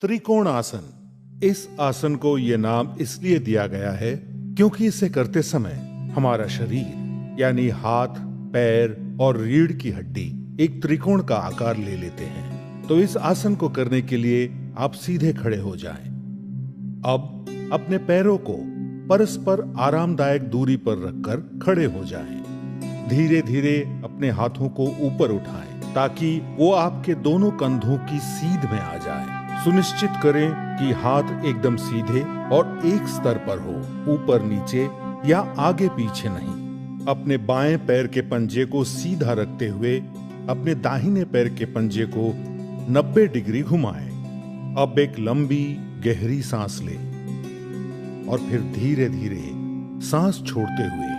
त्रिकोण आसन। इस आसन को यह नाम इसलिए दिया गया है क्योंकि इसे करते समय हमारा शरीर यानी हाथ, पैर और रीढ़ की हड्डी एक त्रिकोण का आकार ले लेते हैं। तो इस आसन को करने के लिए आप सीधे खड़े हो जाएं। अब अपने पैरों को परस्पर आरामदायक दूरी पर रखकर खड़े हो जाएं। धीरे धीरे अपने हाथों को ऊपर उठाएं ताकि वो आपके दोनों कंधों की सीध में आ जाए। सुनिश्चित करें कि हाथ एकदम सीधे और एक स्तर पर हो, ऊपर नीचे या आगे पीछे नहीं। अपने बाएं पैर के पंजे को सीधा रखते हुए अपने दाहिने पैर के पंजे को 90 डिग्री घुमाएं। अब एक लंबी गहरी सांस लें और फिर धीरे धीरे सांस छोड़ते हुए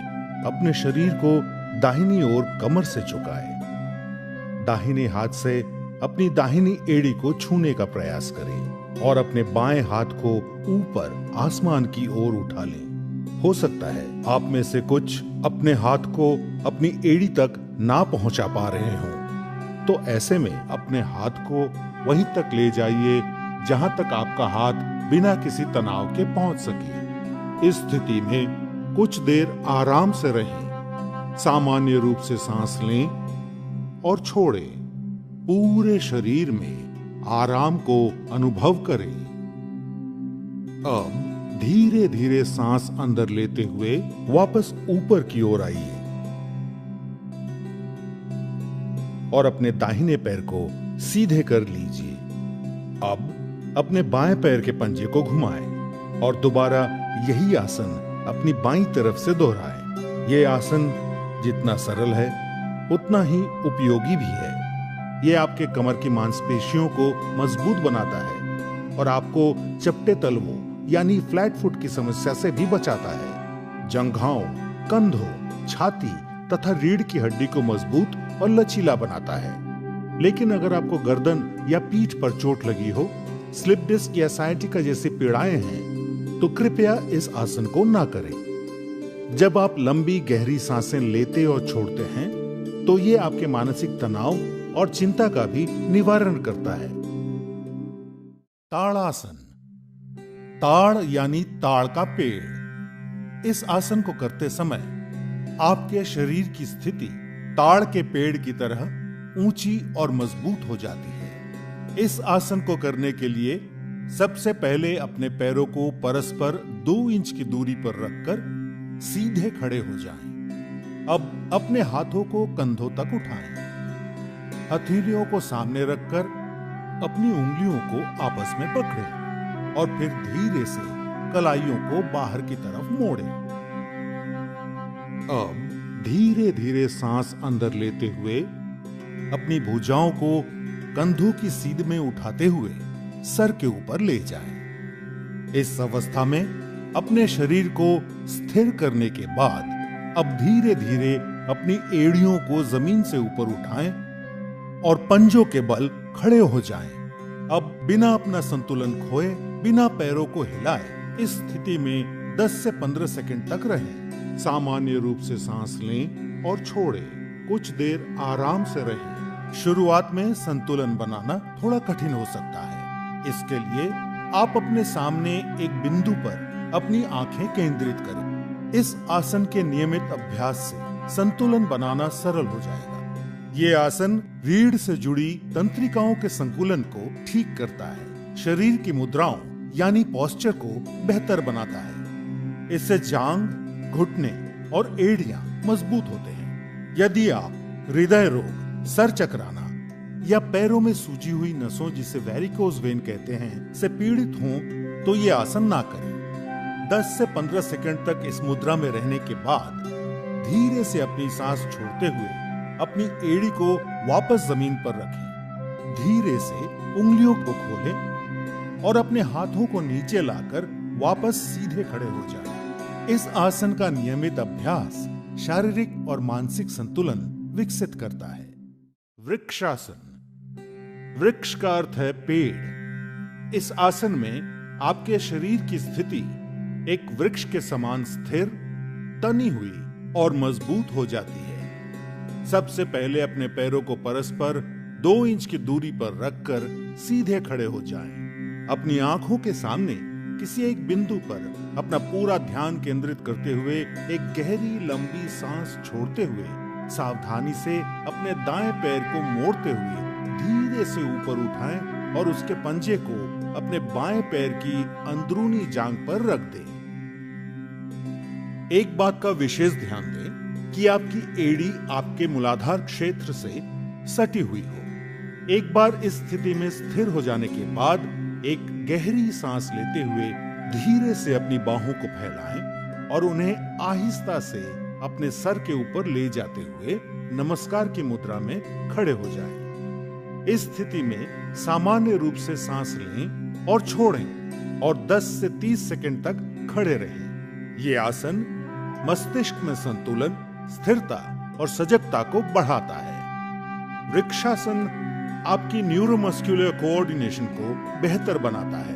अपने शरीर को दाहिनी ओर कमर से झुकाएं। दाहिने हाथ से अपनी दाहिनी एड़ी को छूने का प्रयास करें और अपने बाएं हाथ को ऊपर आसमान की ओर उठा लें। हो सकता है आप में से कुछ अपने हाथ को अपनी एड़ी तक ना पहुंचा पा रहे हों, तो ऐसे में अपने हाथ को वहीं तक ले जाइए जहां तक आपका हाथ बिना किसी तनाव के पहुंच सके। इस स्थिति में कुछ देर आराम से रहें। सामान्य रूप से सांस लें और छोड़ें। पूरे शरीर में आराम को अनुभव करें। अब धीरे धीरे सांस अंदर लेते हुए वापस ऊपर की ओर आइए और अपने दाहिने पैर को सीधे कर लीजिए। अब अपने बाएं पैर के पंजे को घुमाएं और दोबारा यही आसन अपनी बाईं तरफ से दोहराएं। यह आसन जितना सरल है उतना ही उपयोगी भी है। यह आपके कमर की मांसपेशियों को मजबूत बनाता है और आपको चपटे तलवों यानी फ्लैट फुट की समस्या से भी बचाता है। जंघाओं, कंधों, छाती तथा रीढ़ की हड्डी को मजबूत और लचीला बनाता है। लेकिन अगर आपको गर्दन या पीठ पर चोट लगी हो, स्लिप डिस्क या साइटिका जैसी पीड़ाएं हैं, तो कृपया इस आसन को ना करें। जब आप लंबी गहरी सांसें लेते और छोड़ते हैं तो ये आपके मानसिक तनाव और चिंता का भी निवारण करता है। ताड़ासन। ताड़ यानी ताड़ का पेड़। इस आसन को करते समय आपके शरीर की स्थिति ताड़ के पेड़ की तरह ऊंची और मजबूत हो जाती है। इस आसन को करने के लिए सबसे पहले अपने पैरों को परस्पर 2 इंच की दूरी पर रखकर सीधे खड़े हो जाएं। अब अपने हाथों को कंधों तक उठाएं। हथेलियों को सामने रखकर अपनी उंगलियों को आपस में पकड़ें और फिर धीरे से कलाइयों को बाहर की तरफ मोड़ें। अब धीरे धीरे सांस अंदर लेते हुए अपनी भुजाओं को कंधों की सीध में उठाते हुए सर के ऊपर ले जाएं। इस अवस्था में अपने शरीर को स्थिर करने के बाद अब धीरे धीरे अपनी एड़ियों को जमीन से ऊपर उठाएं और पंजों के बल खड़े हो जाएं। अब बिना अपना संतुलन खोए, बिना पैरों को हिलाए इस स्थिति में 10 से 15 सेकंड तक रहें। सामान्य रूप से सांस लें और छोड़ें। कुछ देर आराम से रहें। शुरुआत में संतुलन बनाना थोड़ा कठिन हो सकता है। इसके लिए आप अपने सामने एक बिंदु पर अपनी आंखें केंद्रित करें। इस आसन के नियमित अभ्यास से संतुलन बनाना सरल हो जाएगा। ये आसन रीढ़ से जुड़ी तंत्रिकाओं के संतुलन को ठीक करता है, शरीर की मुद्राओं यानी पोस्चर को बेहतर बनाता है। इससे जांघ, घुटने और एड़ियां मजबूत होते हैं। यदि आप हृदय रोग, सर चकराना या पैरों में सूजी हुई नसों जिसे वेरिकोज वेन कहते हैं से पीड़ित हों तो ये आसन ना करें। 10 से 15 सेकंड तक इस मुद्रा में रहने के बाद धीरे से अपनी सांस छोड़ते हुए अपनी एड़ी को वापस जमीन पर रखें। धीरे से उंगलियों को खोलें और अपने हाथों को नीचे लाकर वापस सीधे खड़े हो जाएं। इस आसन का नियमित अभ्यास शारीरिक और मानसिक संतुलन विकसित करता है। वृक्षासन। वृक्ष का अर्थ है पेड़। इस आसन में आपके शरीर की स्थिति एक वृक्ष के समान स्थिर, तनी हुई और मजबूत हो जाती है। सबसे पहले अपने पैरों को परस्पर 2 इंच की दूरी पर रखकर सीधे खड़े हो जाएं। अपनी आंखों के सामने किसी एक बिंदु पर अपना पूरा ध्यान केंद्रित करते हुए एक गहरी लंबी सांस छोड़ते हुए सावधानी से अपने दाएं पैर को मोड़ते हुए धीरे से ऊपर उठाएं और उसके पंजे को अपने बाएं पैर की अंदरूनी जांघ पर रख दें। एक बात का विशेष ध्यान दें कि आपकी एड़ी आपके मूलाधार क्षेत्र से सटी हुई हो। एक बार इस स्थिति में स्थिर हो जाने के बाद एक गहरी सांस लेते हुए धीरे से अपनी बाहों को फैलाएं और उन्हें आहिस्ता से अपने सर के ऊपर ले जाते हुए नमस्कार की मुद्रा में खड़े हो जाएं। इस स्थिति में सामान्य रूप से सांस लें और छोड़ें और 10 से 30 सेकंड तक खड़े रहें। ये आसन मस्तिष्क में संतुलन, स्थिरता और सजगता को बढ़ाता है। वृक्षासन आपकी न्यूरोमस्कुलर कोऑर्डिनेशन को बेहतर बनाता है।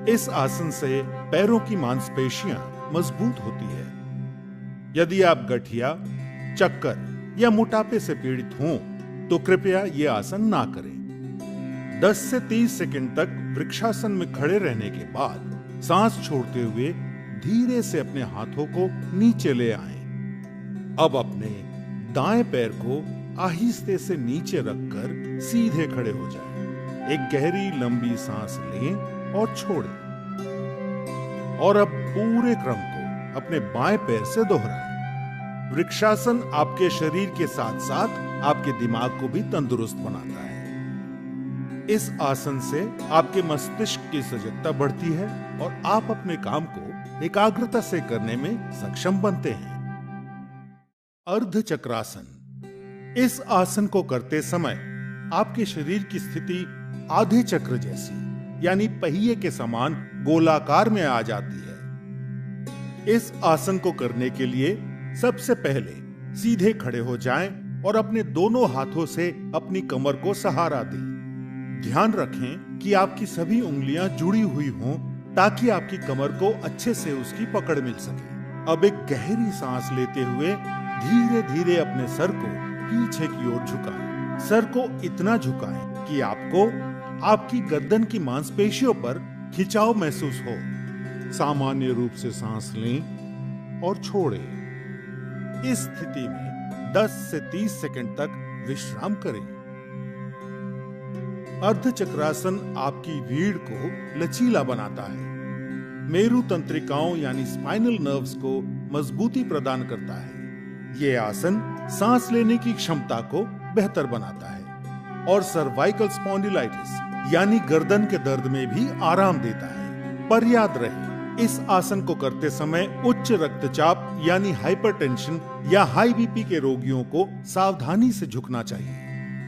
इस आसन से पैरों की मांसपेशियां मजबूत होती है। यदि आप गठिया, चक्कर या मोटापे से पीड़ित हों तो कृपया ये आसन ना करें। 10 से 30 सेकंड तक वृक्षासन में खड़े रहने के बाद सांस छोड़ते हुए धीरे से अपने हाथों को नीचे ले आएं। अब अपने दाएं पैर को आहिस्ते से नीचे रखकर सीधे खड़े हो जाएं। एक गहरी लंबी सांस लें और छोड़ें और अब पूरे क्रम को अपने बाएं पैर से दोहराएं। वृक्षासन आपके शरीर के साथ साथ आपके दिमाग को भी तंदुरुस्त बनाता है। इस आसन से आपके मस्तिष्क की सजगता बढ़ती है और आप अपने काम को एकाग्रता से करने में सक्षम बनते हैं। अर्ध चक्रासन। इस आसन को करते समय आपके शरीर की स्थिति आधे चक्र जैसी यानी पहिए के समान गोलाकार में आ जाती है। इस आसन को करने के लिए सबसे पहले सीधे खड़े हो जाएं और अपने दोनों हाथों से अपनी कमर को सहारा दें। ध्यान रखें कि आपकी सभी उंगलियां जुड़ी हुई हों ताकि आपकी कमर को अच्छे से उसकी पकड़ मिल सके। अब एक गहरी सांस लेते हुए धीरे धीरे अपने सर को पीछे की ओर झुकाएं। सर को इतना झुकाएं कि आपको आपकी गर्दन की मांसपेशियों पर खिंचाव महसूस हो। सामान्य रूप से सांस लें और छोड़ें। इस स्थिति में 10 से 30 सेकंड तक विश्राम करें। अर्ध चक्रासन आपकी रीढ़ को लचीला बनाता है, मेरु तंत्रिकाओं यानी स्पाइनल नर्व्स को मजबूती प्रदान करता है। ये आसन सांस लेने की क्षमता को बेहतर बनाता है और सर्वाइकल स्पॉन्डिलाइटिस यानी गर्दन के दर्द में भी आराम देता है। पर याद रहे, इस आसन को करते समय उच्च रक्तचाप यानी हाइपरटेंशन या हाई बीपी के रोगियों को सावधानी से झुकना चाहिए।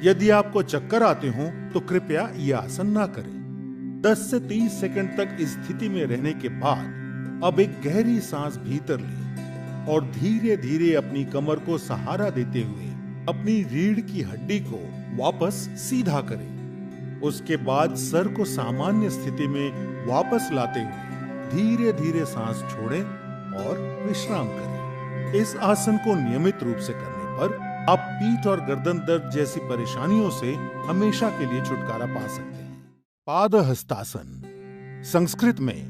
यदि आपको चक्कर आते हों तो कृपया यह आसन ना करें। 10 से 30 सेकंड तक इस स्थिति में रहने के बाद अब एक गहरी सांस भीतर लें और धीरे धीरे अपनी कमर को सहारा देते हुए अपनी रीढ़ की हड्डी को वापस सीधा करें। उसके बाद सर को सामान्य स्थिति में वापस लाते हुए धीरे धीरे सांस छोड़ें और विश्राम करें। इस आसन को नियमित रूप से करने पर आप पीठ और गर्दन दर्द जैसी परेशानियों से हमेशा के लिए छुटकारा पा सकते हैं। पादहस्तासन। संस्कृत में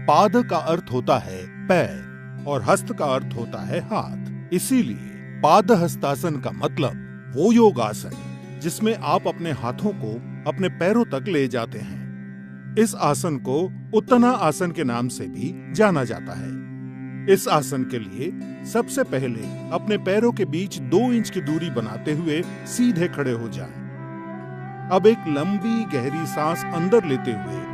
पाद का अर्थ होता है पैर और हस्त का अर्थ होता है हाथ। इसीलिए पादहस्तासन का मतलब वो योगासन जिसमें आप अपने हाथों को अपने पैरों तक ले जाते हैं। इस आसन को उत्तना आसन के नाम से भी जाना जाता है। इस आसन के लिए सबसे पहले अपने पैरों के बीच 2 इंच की दूरी बनाते हुए सीधे खड़े हो जाएं। अब एक लंबी गहरी सांस अंदर लेते हुए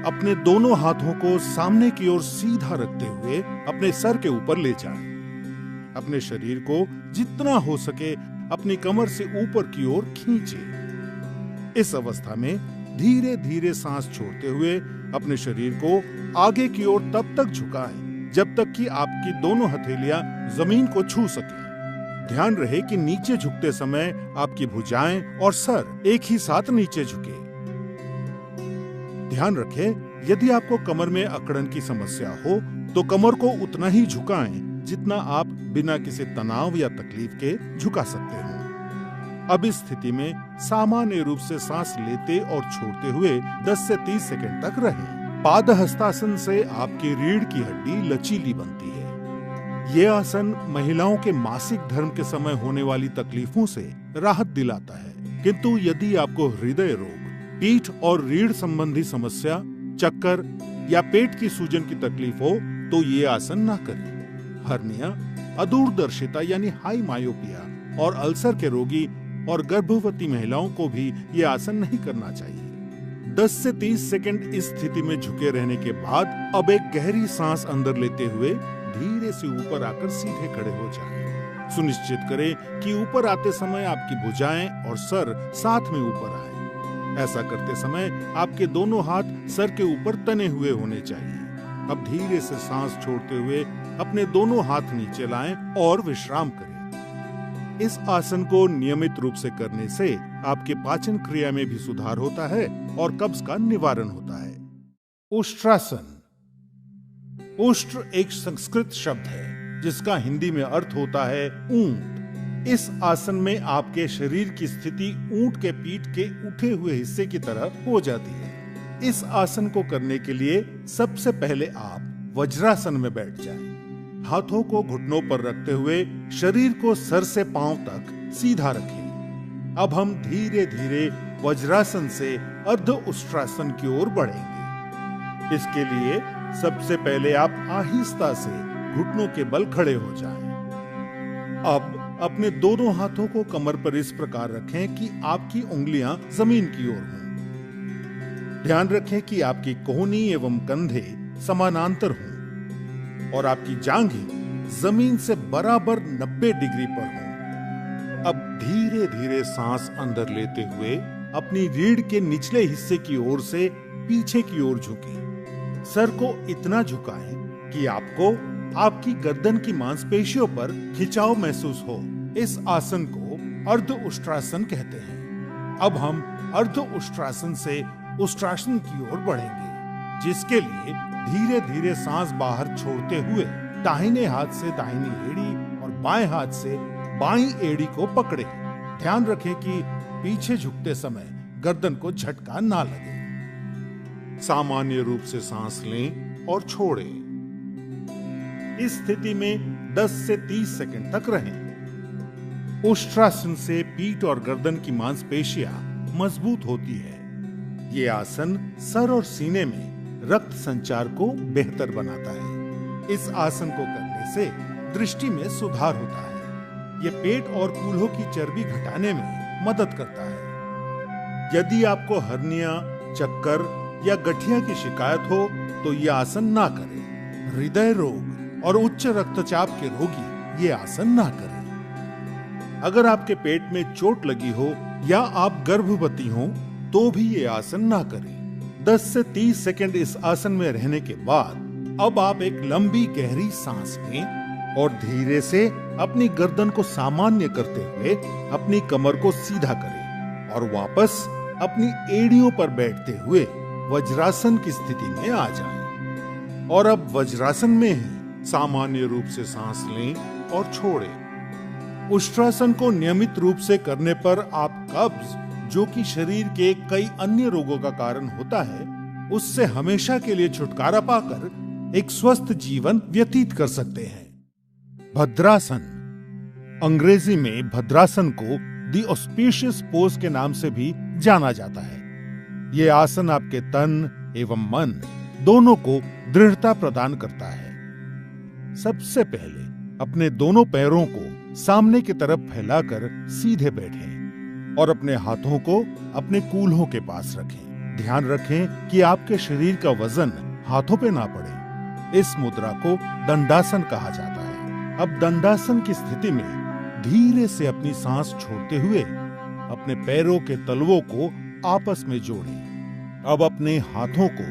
अपने दोनों हाथों को सामने की ओर सीधा रखते हुए अपने सर के ऊपर ले जाएं। अपने शरीर को जितना हो सके अपनी कमर से ऊपर की ओर खींचें। इस अवस्था में धीरे धीरे सांस छोड़ते हुए अपने शरीर को आगे की ओर तब तक झुकाएं जब तक कि आपकी दोनों हथेलियां जमीन को छू सकें। ध्यान रहे कि नीचे झुकते समय आपकी भुजाएं और सर एक ही साथ नीचे झुके। ध्यान रखें, यदि आपको कमर में अकड़न की समस्या हो तो कमर को उतना ही झुकाएं जितना आप बिना किसी तनाव या तकलीफ के झुका सकते हो। अब इस स्थिति में सामान्य रूप से सांस लेते और छोड़ते हुए 10 से 30 सेकंड तक रहें। पादहस्तासन से आपकी रीढ़ की हड्डी लचीली बनती है। ये आसन महिलाओं के मासिक धर्म के समय होने वाली तकलीफों से राहत दिलाता है। किंतु यदि आपको हृदय रोग, पीठ और रीढ़ संबंधी समस्या, चक्कर या पेट की सूजन की तकलीफ हो तो ये आसन ना करें। हर्निया, अदूरदर्शिता यानी हाई मायोपिया और अल्सर के रोगी और गर्भवती महिलाओं को भी ये आसन नहीं करना चाहिए। 10 से 30 सेकंड इस स्थिति में झुके रहने के बाद अब एक गहरी सांस अंदर लेते हुए धीरे से ऊपर आकर सीधे खड़े हो जाएं। सुनिश्चित करें कि ऊपर आते समय आपकी भुजाएं और सर साथ में ऊपर आए। ऐसा करते समय आपके दोनों हाथ सर के ऊपर तने हुए होने चाहिए। अब धीरे से सांस छोड़ते हुए अपने दोनों हाथ नीचे लाएं और विश्राम करें। इस आसन को नियमित रूप से करने से आपके पाचन क्रिया में भी सुधार होता है और कब्ज का निवारण होता है। उष्ट्रासन। उष्ट्र एक संस्कृत शब्द है जिसका हिंदी में अर्थ होता है ऊंट। इस आसन में आपके शरीर की स्थिति ऊंट के पीठ के उठे हुए हिस्से की तरह हो जाती है। इस आसन को करने के लिए सबसे पहले आप वज्रासन में बैठ जाएं। हाथों को घुटनों पर रखते हुए शरीर को सर से पांव तक सीधा रखें। अब हम धीरे धीरे वज्रासन से अर्ध उष्ट्रासन की ओर बढ़ेंगे। इसके लिए सबसे पहले आप आहिस्ता से घुटनों के बल खड़े हो जाएं। अब अपने दोनों हाथों को कमर पर इस प्रकार रखें कि आपकी उंगलियां जमीन की ओर हों। ध्यान रखें कि आपकी कोहनी एवं कंधे समानांतर हों और आपकी जांघें जमीन से बराबर 90 डिग्री पर हों। अब धीरे धीरे सांस अंदर लेते हुए अपनी रीढ़ के निचले हिस्से की ओर से पीछे की ओर झुकें। सर को इतना झुकाएं कि आपको आपकी गर्दन की मांसपेशियों पर खिंचाव महसूस हो। इस आसन को अर्ध उष्ट्रासन कहते हैं। अब हम अर्ध उष्ट्रासन से उष्ट्रासन की ओर बढ़ेंगे, जिसके लिए धीरे धीरे सांस बाहर छोड़ते हुए दाहिने हाथ से दाहिनी एड़ी और बाएं हाथ से बाईं एड़ी को पकड़े। ध्यान रखें कि पीछे झुकते समय गर्दन को झटका ना लगे। सामान्य रूप से सांस लें और छोड़ें। इस स्थिति में 10 से 30 सेकंड तक रहें। उष्ट्रासन से पीठ और गर्दन की मांसपेशियां मजबूत होती है। ये आसन सर और सीने में रक्त संचार को बेहतर बनाता है। इस आसन को करने से दृष्टि में सुधार होता है। ये पेट और कूल्हों की चर्बी घटाने में मदद करता है। यदि आपको हर्निया, चक्कर या गठिया की शिकायत हो तो यह आसन ना करें। हृदय रोग और उच्च रक्तचाप के रोगी ये आसन ना करें। अगर आपके पेट में चोट लगी हो या आप गर्भवती हो तो भी ये आसन ना करें। 10 से 30 सेकंड इस आसन में रहने के बाद अब आप एक लंबी गहरी सांस लें और धीरे से अपनी गर्दन को सामान्य करते हुए अपनी कमर को सीधा करें और वापस अपनी एड़ियों पर बैठते हुए वज्रासन की स्थिति में आ जाएं। और अब वज्रासन में ही सामान्य रूप से सांस लें और छोड़ें। उष्ट्रासन को नियमित रूप से करने पर आप कब्ज, जो कि शरीर के कई अन्य रोगों का कारण होता है, उससे हमेशा के लिए छुटकारा पाकर एक स्वस्थ जीवन व्यतीत कर सकते हैं। भद्रासन। अंग्रेजी में भद्रासन को द ऑस्पिशियस पोज के नाम से भी जाना जाता है। ये आसन आपके तन एवं मन दोनों को दृढ़ता प्रदान करता है। सबसे पहले अपने दोनों पैरों को सामने की तरफ फैलाकर सीधे बैठें और अपने हाथों को अपने कूल्हों के पास रखें। ध्यान रखें कि आपके शरीर का वजन हाथों पे ना पड़े। इस मुद्रा को दंडासन कहा जाता है। अब दंडासन की स्थिति में धीरे से अपनी सांस छोड़ते हुए अपने पैरों के तलवों को आपस में जोड़ें। अब अपने हाथों को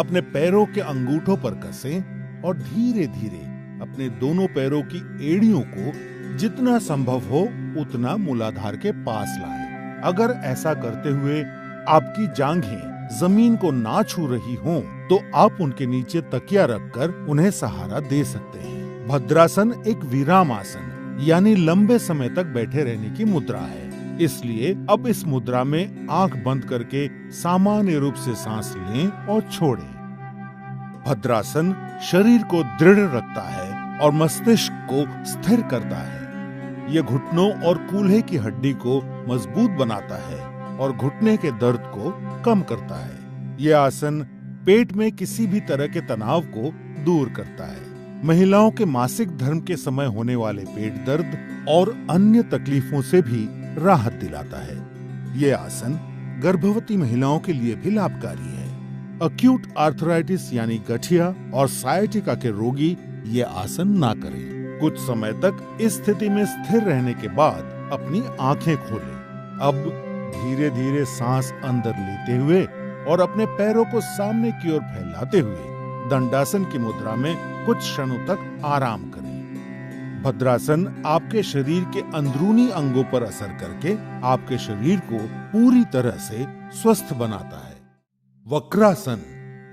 अपने पैरों के अंगूठों पर कसें और धीरे धीरे अपने दोनों पैरों की एड़ियों को जितना संभव हो उतना मूलाधार के पास लाएं। अगर ऐसा करते हुए आपकी जांघें जमीन को ना छू रही हों, तो आप उनके नीचे तकिया रखकर उन्हें सहारा दे सकते हैं। भद्रासन एक विराम आसन यानी लंबे समय तक बैठे रहने की मुद्रा है। इसलिए अब इस मुद्रा में आंख बंद करके सामान्य रूप से सांस लें और छोड़ें। भद्रासन शरीर को दृढ़ रखता है और मस्तिष्क को स्थिर करता है। यह घुटनों और कूल्हे की हड्डी को मजबूत बनाता है और घुटने के दर्द को कम करता है। यह आसन पेट में किसी भी तरह के तनाव को दूर करता है। महिलाओं के मासिक धर्म के समय होने वाले पेट दर्द और अन्य तकलीफों से भी राहत दिलाता है। यह आसन गर्भवती महिलाओं के लिए भी लाभकारी है। अक्यूट आर्थराइटिस यानी गठिया और साइटिका के रोगी ये आसन ना करें। कुछ समय तक इस स्थिति में स्थिर रहने के बाद अपनी आंखें खोलें। अब धीरे धीरे सांस अंदर लेते हुए और अपने पैरों को सामने की ओर फैलाते हुए दंडासन की मुद्रा में कुछ क्षणों तक आराम करें। भद्रासन आपके शरीर के अंदरूनी अंगों पर असर करके आपके शरीर को पूरी तरह से स्वस्थ बनाता है। वक्रासन,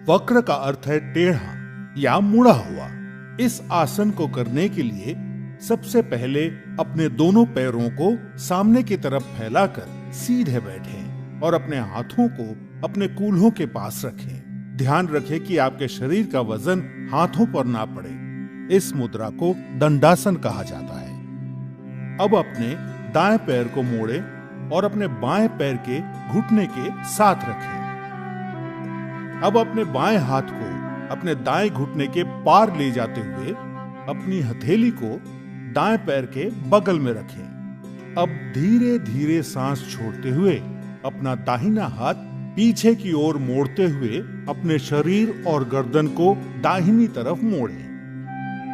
वक्र का अर्थ है टेढ़ा या मुड़ा हुआ। इस आसन को करने के लिए सबसे पहले अपने दोनों पैरों को सामने की तरफ फैलाकर सीधे बैठें और अपने हाथों को अपने कूल्हों के पास रखें। ध्यान रखें कि आपके शरीर का वजन हाथों पर ना पड़े। इस मुद्रा को दंडासन कहा जाता है। अब अपने दाएं पैर को मोड़ें और अपने बाएं पैर के घुटने के साथ रखें। अब अपने बाएं हाथ को अपने दाएं घुटने के पार ले जाते हुए अपनी हथेली को दाएं पैर के बगल में रखें। अब धीरे धीरे सांस छोड़ते हुए अपना दाहिना हाथ पीछे की ओर मोड़ते हुए अपने शरीर और गर्दन को दाहिनी तरफ मोड़ें।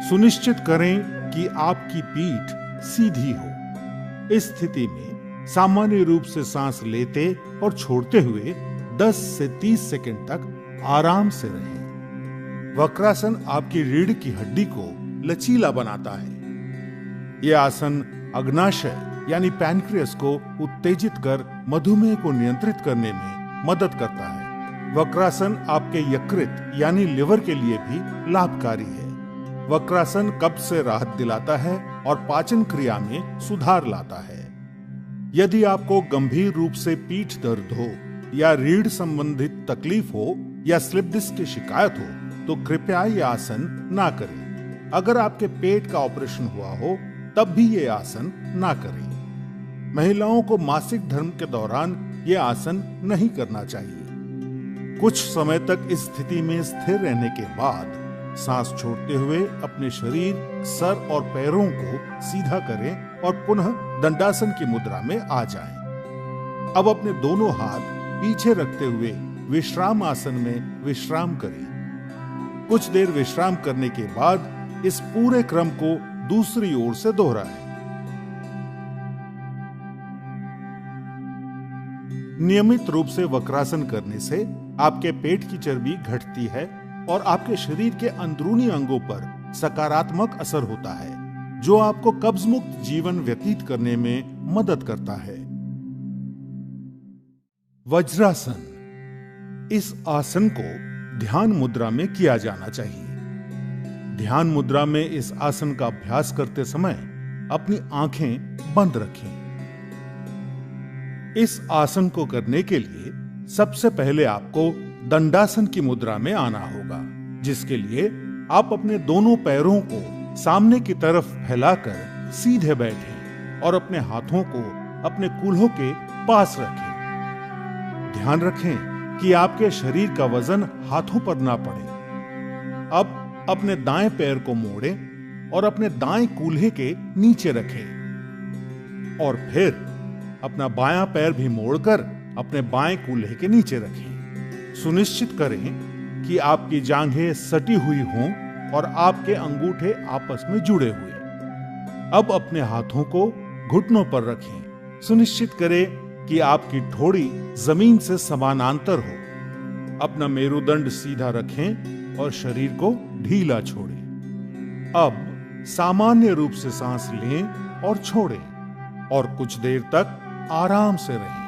सुनिश्चित करें कि आपकी पीठ सीधी हो। इस स्थिति में सामान्य रूप से सांस लेते और छोड़ते हुए 10 से 30 सेकंड तक आराम से रहें। वक्रासन आपकी रीढ़ की हड्डी को लचीला बनाता है। यह आसन अग्नाशय यानी पैनक्रियास को उत्तेजित कर मधुमेह को नियंत्रित करने में मदद करता है। वक्रासन आपके यकृत यानी लिवर के लिए भी लाभकारी है। वक्रासन कब्ज से राहत दिलाता है और पाचन क्रिया में सुधार लाता है। यदि आपको गंभीर रूप से पीठ दर्द हो या रीढ़ संबंधित तकलीफ हो या स्लिप डिस्क की शिकायत हो तो कृपया ये आसन ना करें। अगर आपके पेट का ऑपरेशन हुआ हो तब भी ये आसन ना करें। महिलाओं को मासिक धर्म के दौरान ये आसन नहीं करना चाहिए। कुछ समय तक इस स्थिति में स्थिर रहने के बाद सांस छोड़ते हुए अपने शरीर, सर और पैरों को सीधा करें और पुनः दंडासन की मुद्रा में आ जाएं। अब अपने दोनों हाथ पीछे रखते हुए विश्राम आसन में विश्राम करें। कुछ देर विश्राम करने के बाद इस पूरे क्रम को दूसरी ओर से दोहराएं। नियमित रूप से वक्रासन करने से आपके पेट की चर्बी घटती है और आपके शरीर के अंदरूनी अंगों पर सकारात्मक असर होता है, जो आपको कब्ज मुक्त जीवन व्यतीत करने में मदद करता है। वज्रासन, इस आसन को ध्यान मुद्रा में किया जाना चाहिए। ध्यान मुद्रा में इस आसन का अभ्यास करते समय अपनी आंखें बंद रखें। इस आसन को करने के लिए सबसे पहले आपको दंडासन की मुद्रा में आना होगा, जिसके लिए आप अपने दोनों पैरों को सामने की तरफ फैलाकर सीधे बैठें और अपने हाथों को अपने कूल्हों के पास रखें। ध्यान रखें कि आपके शरीर का वजन हाथों पर ना पड़े। अब अपने दाएं पैर को मोड़ें और अपने दाएं कूल्हे के नीचे रखें और फिर अपना बायां पैर भी मोड़कर अपने बाएं कूल्हे के नीचे रखें। सुनिश्चित करें कि आपकी जांघें सटी हुई हों और आपके अंगूठे आपस में जुड़े हुए। अब अपने हाथों को घुटनों पर रखें। सुनिश्चित करें कि आपकी ठोड़ी जमीन से समानांतर हो। अपना मेरुदंड सीधा रखें और शरीर को ढीला छोड़ें। अब सामान्य रूप से सांस लें और छोड़ें और कुछ देर तक आराम से रहें।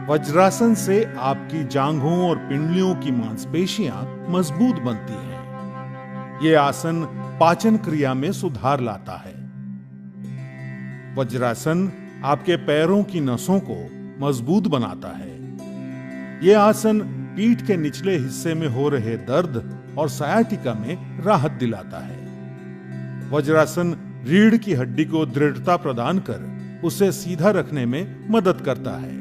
वज्रासन से आपकी जांघों और पिंडलियों की मांसपेशियां मजबूत बनती हैं। यह आसन पाचन क्रिया में सुधार लाता है। वज्रासन आपके पैरों की नसों को मजबूत बनाता है। यह आसन पीठ के निचले हिस्से में हो रहे दर्द और सायाटिका में राहत दिलाता है। वज्रासन रीढ़ की हड्डी को दृढ़ता प्रदान कर उसे सीधा रखने में मदद करता है।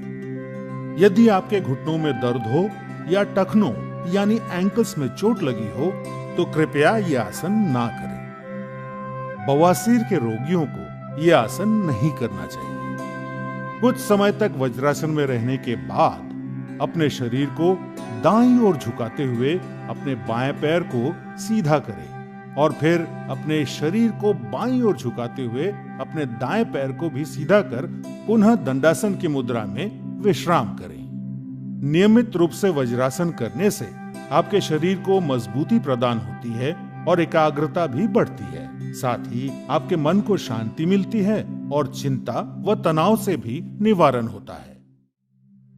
यदि आपके घुटनों में दर्द हो या टखनों यानी एंकल्स में चोट लगी हो तो कृपया यह आसन ना करें। बवासीर के रोगियों को यह आसन नहीं करना चाहिए। कुछ समय तक वज्रासन में रहने के बाद अपने शरीर को दाईं ओर झुकाते हुए अपने बाएं पैर को सीधा करें और फिर अपने शरीर को बाईं ओर झुकाते हुए अपने दाएं पैर को भी सीधा कर पुनः दंडासन की मुद्रा में विश्राम करें। नियमित रूप से वज्रासन करने से आपके शरीर को मजबूती प्रदान होती है और एकाग्रता भी बढ़ती है। साथ ही आपके मन को शांति मिलती है और चिंता व तनाव से भी निवारण होता है।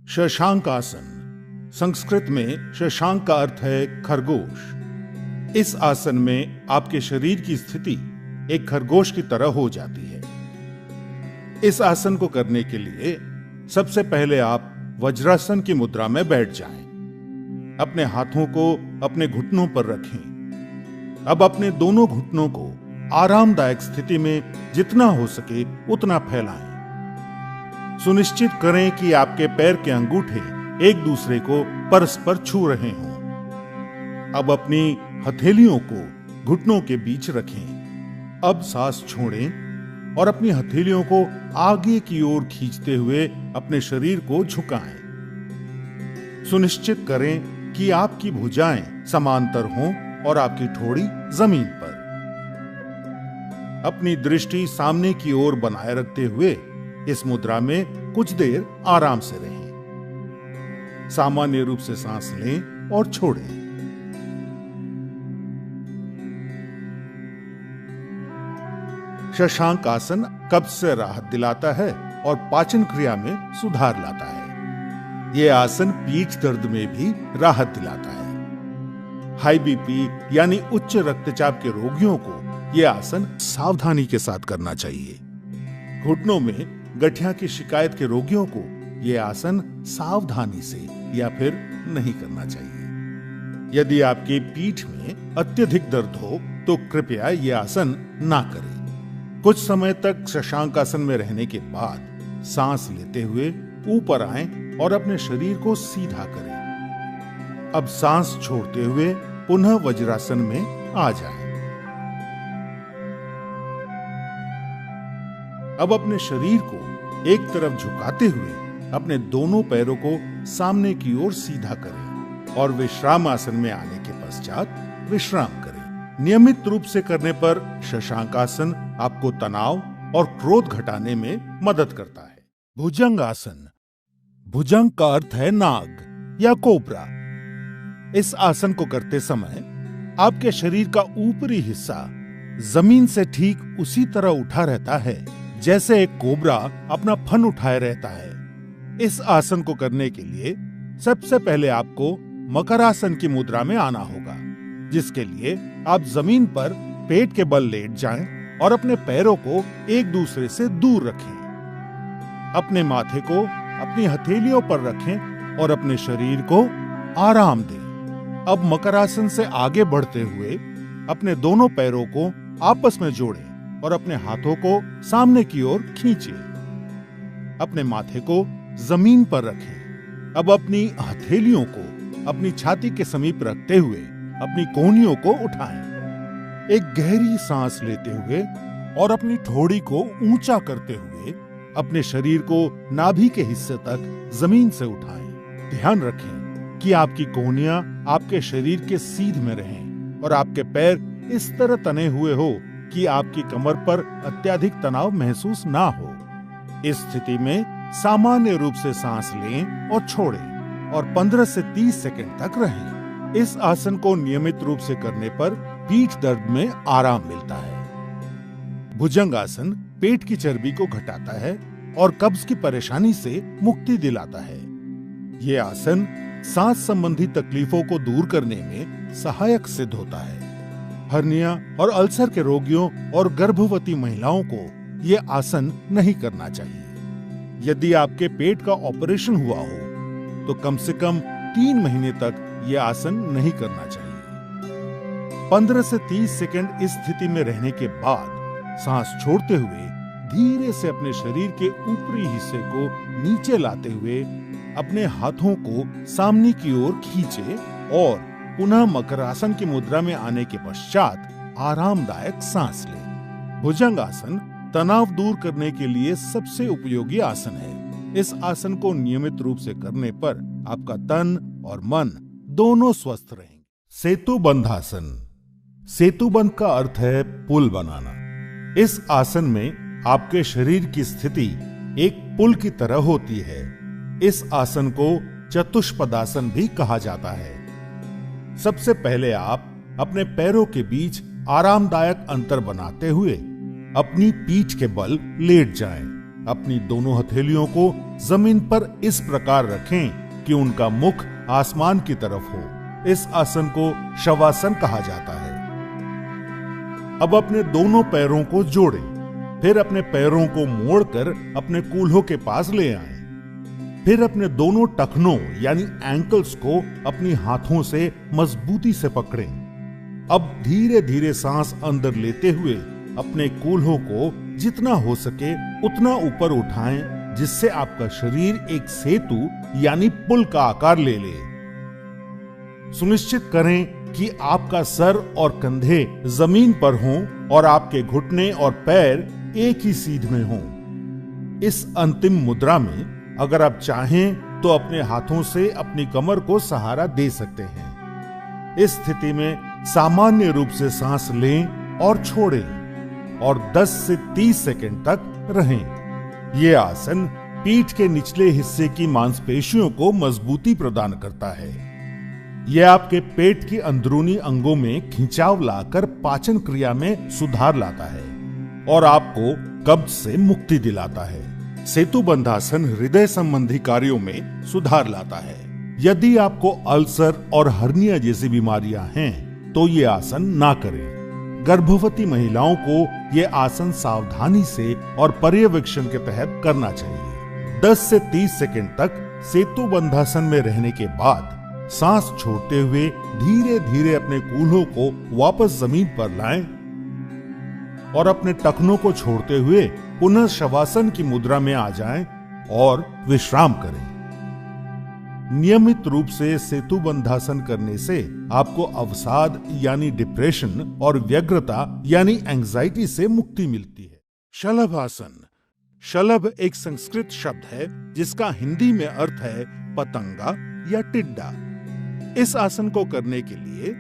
शशांक आसन, संस्कृत में शशांक का अर्थ है खरगोश। इस आसन में आपके शरीर की स्थिति एक खरगोश की तरह हो जाती है। इस आसन को करने के लिए सबसे पहले आप वज्रासन की मुद्रा में बैठ जाएं। अपने हाथों को अपने घुटनों पर रखें। अब अपने दोनों घुटनों को आरामदायक स्थिति में जितना हो सके उतना फैलाएं। सुनिश्चित करें कि आपके पैर के अंगूठे एक दूसरे को परस्पर छू रहे हों। अब अपनी हथेलियों को घुटनों के बीच रखें। अब सांस छोड़ें और अपनी हथेलियों को आगे की ओर खींचते हुए अपने शरीर को झुकाएं। सुनिश्चित करें कि आपकी भुजाएं समांतर हों और आपकी ठोड़ी जमीन पर। अपनी दृष्टि सामने की ओर बनाए रखते हुए इस मुद्रा में कुछ देर आराम से रहें। सामान्य रूप से सांस लें और छोड़ें। शशांक आसन कब्ज से राहत दिलाता है और पाचन क्रिया में सुधार लाता है। यह आसन पीठ दर्द में भी राहत दिलाता है। हाई बीपी यानी उच्च रक्तचाप के रोगियों को यह आसन सावधानी के साथ करना चाहिए। घुटनों में गठिया की शिकायत के रोगियों को यह आसन सावधानी से या फिर नहीं करना चाहिए। यदि आपकी पीठ में अत्यधिक दर्द हो तो कृपया यह आसन ना करें। कुछ समय तक शशांक आसन में रहने के बाद सांस लेते हुए ऊपर आएं और अपने शरीर को सीधा करें। अब सांस छोड़ते हुए पुनः वज्रासन में आ जाएं। अब अपने शरीर को एक तरफ झुकाते हुए अपने दोनों पैरों को सामने की ओर सीधा करें और विश्राम आसन में आने के पश्चात विश्राम करें। नियमित रूप से करने पर शशांक आसन आपको तनाव और क्रोध घटाने में मदद करता है। भुजंग आसन, भुजंग का अर्थ है नाग या कोबरा। इस आसन को करते समय आपके शरीर का ऊपरी हिस्सा जमीन से ठीक उसी तरह उठा रहता है जैसे एक कोबरा अपना फन उठाए रहता है। इस आसन को करने के लिए सबसे पहले आपको मकरासन की मुद्रा में आना होगा, जिसके लिए आप जमीन पर पेट के बल लेट जाएं और अपने पैरों को एक दूसरे से दूर रखें। अपने माथे को अपनी हथेलियों पर रखें और अपने शरीर को आराम दें। अब मकरासन से आगे बढ़ते हुए अपने दोनों पैरों को आपस में जोड़ें और अपने हाथों को सामने की ओर खींचें। अपने माथे को जमीन पर रखें। अब अपनी हथेलियों को अपनी छाती के समीप रखते हुए अपनी कोहनियों को उठाएं। एक गहरी सांस लेते हुए और अपनी ठोड़ी को ऊंचा करते हुए अपने शरीर को नाभि के हिस्से तक जमीन से उठाएं। ध्यान रखें कि आपकी कोहनियां आपके शरीर के सीध में रहें और आपके पैर इस तरह तने हुए हो कि आपकी कमर पर अत्यधिक तनाव महसूस ना हो। इस स्थिति में सामान्य रूप से सांस लें और छोड़ें और 15 से 30 सेकंड तक रहें। इस आसन को नियमित रूप से करने पर पीठ दर्द में आराम मिलता है। भुजंग आसन पेट की चर्बी को घटाता है और कब्ज की परेशानी से मुक्ति दिलाता है। यह आसन सांस संबंधी तकलीफों को दूर करने में सहायक सिद्ध होता है। हर्निया और अल्सर के रोगियों और गर्भवती महिलाओं को यह आसन नहीं करना चाहिए। यदि आपके पेट का ऑपरेशन हुआ हो तो कम से कम 3 महीने तक यह आसन नहीं करना चाहिए। 15 से 30 सेकंड इस स्थिति में रहने के बाद सांस छोड़ते हुए धीरे से अपने शरीर के ऊपरी हिस्से को नीचे लाते हुए अपने हाथों को सामने की ओर खींचे और पुनः मकरासन की मुद्रा में आने के पश्चात आरामदायक सांस लें। भुजंगासन तनाव दूर करने के लिए सबसे उपयोगी आसन है। इस आसन को नियमित रूप से करने पर आपका तन और मन दोनों स्वस्थ रहेंगे। सेतुबंधासन। सेतुबंध का अर्थ है पुल बनाना। इस आसन में आपके शरीर की स्थिति एक पुल की तरह होती है। इस आसन को चतुष्पदासन भी कहा जाता है। सबसे पहले आप अपने पैरों के बीच आरामदायक अंतर बनाते हुए अपनी पीठ के बल लेट जाएं। अपनी दोनों हथेलियों को जमीन पर इस प्रकार रखें कि उनका मुख आसमान की तरफ हो। इस आसन को शवासन कहा जाता है। अब अपने दोनों पैरों को जोड़ें, फिर अपने पैरों को मोड़कर अपने कूल्हों के पास ले आएं। फिर अपने दोनों टखनों यानी एंकल्स को अपनी हाथों से मजबूती से पकड़ें। अब धीरे धीरे सांस अंदर लेते हुए अपने कूल्हों को जितना हो सके उतना ऊपर उठाएं, जिससे आपका शरीर एक सेतु यानी पुल का आकार ले ले। सुनिश्चित करें कि आपका सर और कंधे जमीन पर हों और आपके घुटने और पैर एक ही सीध में हों। इस अंतिम मुद्रा में अगर आप चाहें तो अपने हाथों से अपनी कमर को सहारा दे सकते हैं। इस स्थिति में सामान्य रूप से सांस लें और छोड़ें और 10 से 30 सेकंड तक रहें। यह आसन पीठ के निचले हिस्से की मांसपेशियों को मजबूती प्रदान करता है। यह आपके पेट की अंदरूनी अंगों में खिंचाव लाकर पाचन क्रिया में सुधार लाता है और आपको कब्ज से मुक्ति दिलाता है। सेतुबंधासन हृदय संबंधी कार्यों में सुधार लाता है। यदि आपको अल्सर और हर्निया जैसी बीमारियां हैं तो ये आसन ना करें। गर्भवती महिलाओं को ये आसन सावधानी से और पर्यवेक्षण के तहत करना चाहिए। 10 से 30 सेकंड तक सेतुबंधासन में रहने के बाद सांस छोड़ते हुए धीरे धीरे अपने कूल्हों को वापस जमीन पर लाएं और अपने टखनों को छोड़ते हुए पुनः शवासन की मुद्रा में आ जाएं और विश्राम करें। नियमित रूप से सेतुबंधासन करने से आपको अवसाद यानी डिप्रेशन और व्यग्रता यानी एंजाइटी से मुक्ति मिलती है। शलभासन। शलभ एक संस्कृत शब्द है जिसका हिंदी में अर्थ है पतंगा या टिड्डा। इस आसन को करने के लिए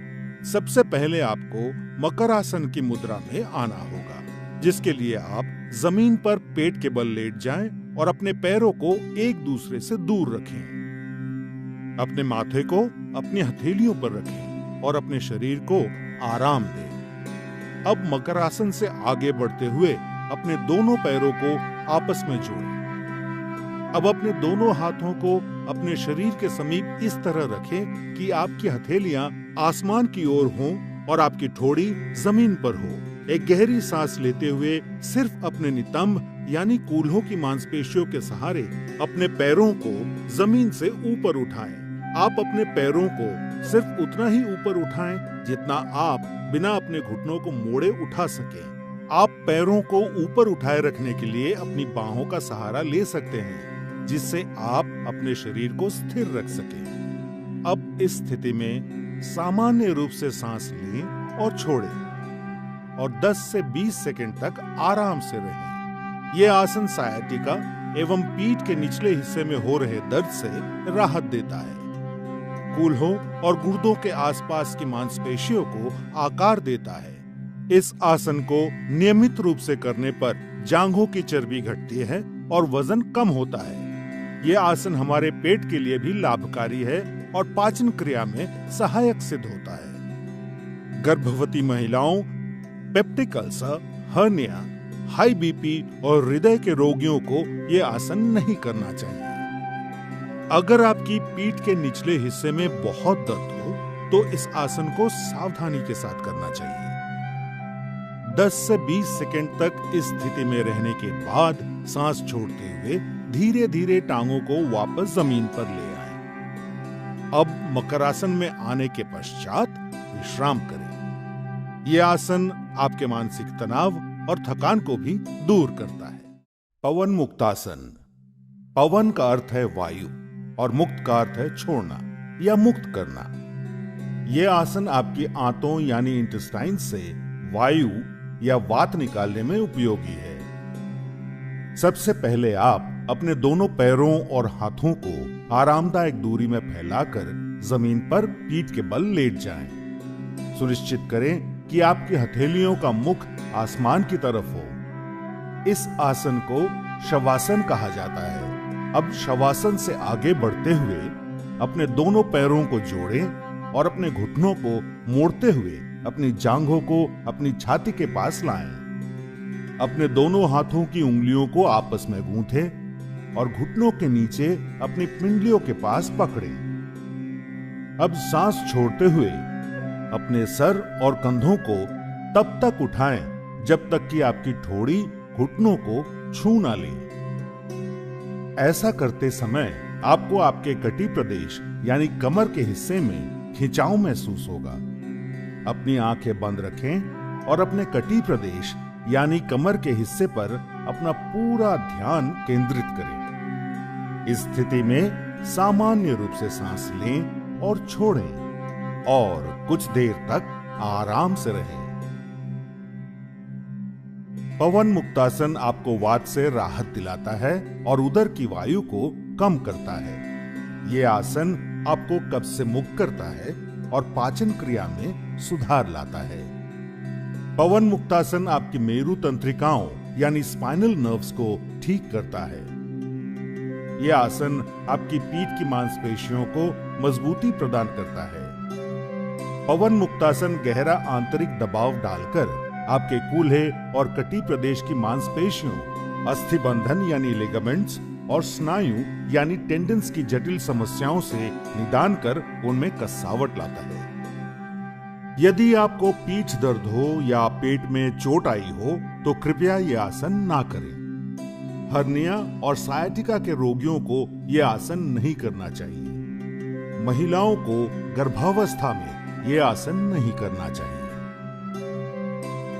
सबसे पहले आपको मकरासन की मुद्रा में आना होगा, जिसके लिए आप जमीन पर पेट के बल लेट जाएं और अपने पैरों को एक दूसरे से दूर रखें। अपने माथे को अपनी हथेलियों पर रखें और अपने शरीर को आराम दें। अब मकरासन से आगे बढ़ते हुए अपने दोनों पैरों को आपस में जोड़ें। अब अपने दोनों हाथों को अपने शरीर के समीप इस तरह रखें कि आपकी हथेलियां आसमान की ओर हों और आपकी ठोड़ी जमीन पर हो। एक गहरी सांस लेते हुए सिर्फ अपने नितंब यानी कूल्हों की मांसपेशियों के सहारे अपने पैरों को जमीन से ऊपर उठाएं। आप अपने पैरों को सिर्फ उतना ही ऊपर उठाएं जितना आप बिना अपने घुटनों को मोड़े उठा सकें। आप पैरों को ऊपर उठाए रखने के लिए अपनी बाहों का सहारा ले सकते हैं, जिससे आप अपने शरीर को स्थिर रख सकें। अब इस स्थिति में सामान्य रूप से सांस लें और छोड़ें और 10 से 20 सेकंड तक आराम से रहें। यह आसन सायाटिका एवं पीठ के निचले हिस्से में हो रहे दर्द से राहत देता है। कूल्हों और गुर्दों के आसपास की मांसपेशियों को आकार देता है। इस आसन को नियमित रूप से करने पर जांघों की चर्बी घटती है और वजन कम होता है। यह आसन हमारे पेट के लिए भी लाभकारी है और पाचन क्रिया में सहायक सिद्ध होता है। गर्भवती महिलाओं, peptic ulcer, hernia, high BP और हृदय के रोगियों को यह आसन नहीं करना चाहिए। अगर आपकी पीठ के निचले हिस्से में बहुत दर्द हो तो इस आसन को सावधानी के साथ करना चाहिए। 10 से 20 सेकंड तक इस स्थिति में रहने के बाद सांस छोड़ते हुए धीरे धीरे टांगों को वापस जमीन पर ले आए। अब मकरासन में आने के पश्चात विश्राम करें। यह आसन आपके मानसिक तनाव और थकान को भी दूर करता है। पवन मुक्तासन। पवन का अर्थ है वायु और मुक्त का अर्थ है छोड़ना या मुक्त करना। यह आसन आपकी आंतों यानी इंटेस्टाइन से वायु या वात निकालने में उपयोगी है। सबसे पहले आप अपने दोनों पैरों और हाथों को आरामदायक दूरी में फैलाकर जमीन पर पीठ के बल लेट जाएं। सुनिश्चित करें कि आपकी हथेलियों का मुख आसमान की तरफ हो। इस आसन को शवासन कहा जाता है। अब शवासन से आगे बढ़ते हुए अपने दोनों पैरों को जोड़ें और अपने घुटनों को मोड़ते हुए अपनी जांघों को अपनी छाती के पास लाएं। अपने दोनों हाथों की उंगलियों को आपस में गूंथें और घुटनों के नीचे अपनी पिंडलियों के पास पकड़ें। अब सांस छोड़ते हुए अपने सर और कंधों को तब तक उठाएं जब तक कि आपकी ठोड़ी घुटनों को छू ना ले। ऐसा करते समय आपको आपके कटी प्रदेश यानी कमर के हिस्से में खिंचाव महसूस होगा। अपनी आंखें बंद रखें और अपने कटी प्रदेश यानी कमर के हिस्से पर अपना पूरा ध्यान केंद्रित करें। इस स्थिति में सामान्य रूप से सांस लें और छोड़ें और कुछ देर तक आराम से रहें। पवन मुक्तासन आपको वात से राहत दिलाता है और उदर की वायु को कम करता है। यह आसन आपको कब्ज से मुक्त करता है और पाचन क्रिया में सुधार लाता है। पवन मुक्तासन आपकी मेरु तंत्रिकाओं यानी स्पाइनल नर्व्स को ठीक करता है। यह आसन आपकी पीठ की मांसपेशियों को मजबूती प्रदान करता है। पवन मुक्तासन गहरा आंतरिक दबाव डालकर आपके कूल्हे और कटी प्रदेश की मांसपेशियों, अस्थिबंधन यानी लिगामेंट्स और स्नायु यानी टेंडन्स की जटिल समस्याओं से निदान कर उनमें कसावट लाता है। यदि आपको पीठ दर्द हो या पेट में चोट आई हो तो कृपया यह आसन ना करें। हर्निया और सायाटिका के रोगियों को यह आसन नहीं करना चाहिए। महिलाओं को गर्भावस्था में यह आसन नहीं करना चाहिए।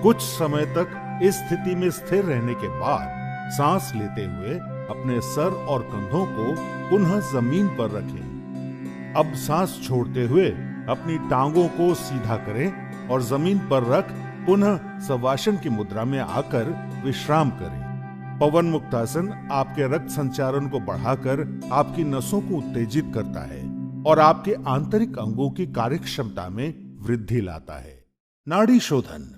कुछ समय तक इस स्थिति में स्थिर रहने के बाद सांस लेते हुए अपने सर और कंधों को पुनः जमीन पर रखें। अब सांस छोड़ते हुए अपनी टांगों को सीधा करें और जमीन पर रख पुनः शवासन की मुद्रा में आकर विश्राम करें। पवन मुक्तासन आपके रक्त संचारण को बढ़ाकर आपकी नसों को उत्तेजित करता है और आपके आंतरिक अंगों की कार्यक्षमता में वृद्धि लाता है। नाड़ी शोधन।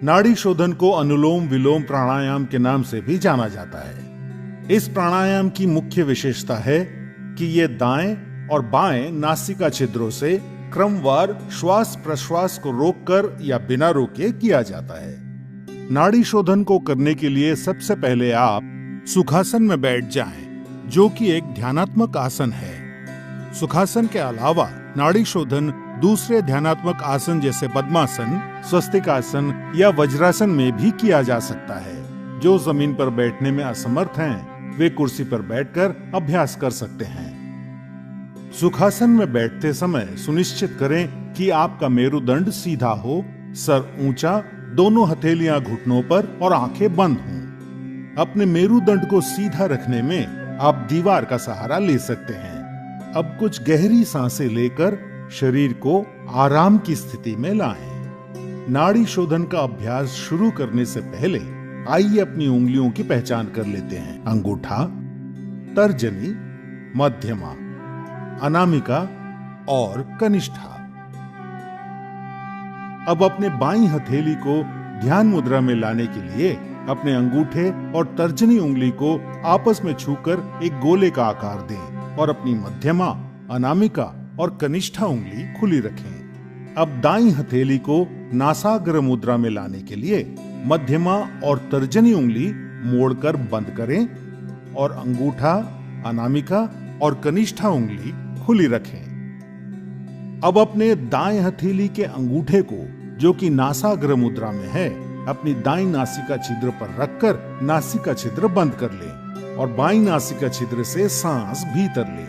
नाड़ी शोधन को अनुलोम विलोम प्राणायाम के नाम से भी जाना जाता है। इस प्राणायाम की मुख्य विशेषता है कि यह दाएं और बाएं नासिका छिद्रों से क्रमवार श्वास प्रश्वास को रोककर या बिना रोके किया जाता है। नाड़ी शोधन को करने के लिए सबसे पहले आप सुखासन में बैठ जाएं, जो कि एक ध्यानात्मक आसन है। सुखासन के अलावा नाड़ी शोधन दूसरे ध्यानात्मक आसन जैसे पद्मासन, स्वस्तिकासन या वज्रासन में भी किया जा सकता है। जो जमीन पर बैठने में असमर्थ हैं, वे कुर्सी पर बैठकर अभ्यास कर सकते हैं। सुखासन में बैठते समय सुनिश्चित करें कि आपका मेरुदंड सीधा हो, सर ऊंचा, दोनों हथेलियां घुटनों पर और आंखें बंद हों। अपने मेरुदंड को सीधा रखने में आप दीवार का सहारा ले सकते हैं। अब कुछ गहरी सांसें लेकर शरीर को आराम की स्थिति में लाएं। नाड़ी शोधन का अभ्यास शुरू करने से पहले आइए अपनी उंगलियों की पहचान कर लेते हैं। अंगूठा, तर्जनी, मध्यमा, अनामिका और कनिष्ठा। अब अपने बाईं हथेली को ध्यान मुद्रा में लाने के लिए अपने अंगूठे और तर्जनी उंगली को आपस में छूकर एक गोले का आकार दें और अपनी मध्यमा, अनामिका और कनिष्ठा उंगली खुली रखें। अब दाईं हथेली को नासाग्र मुद्रा में लाने के लिए मध्यमा और तर्जनी उंगली मोड़कर बंद करें और अंगूठा, अनामिका और कनिष्ठा उंगली खुली रखें। अब अपने दाएं हथेली के अंगूठे को, जो कि नासाग्र मुद्रा में है, अपनी दाईं नासिका छिद्र पर रखकर नासिका छिद्र बंद कर लें और बाईं नासिका छिद्र से सांस भीतर ले।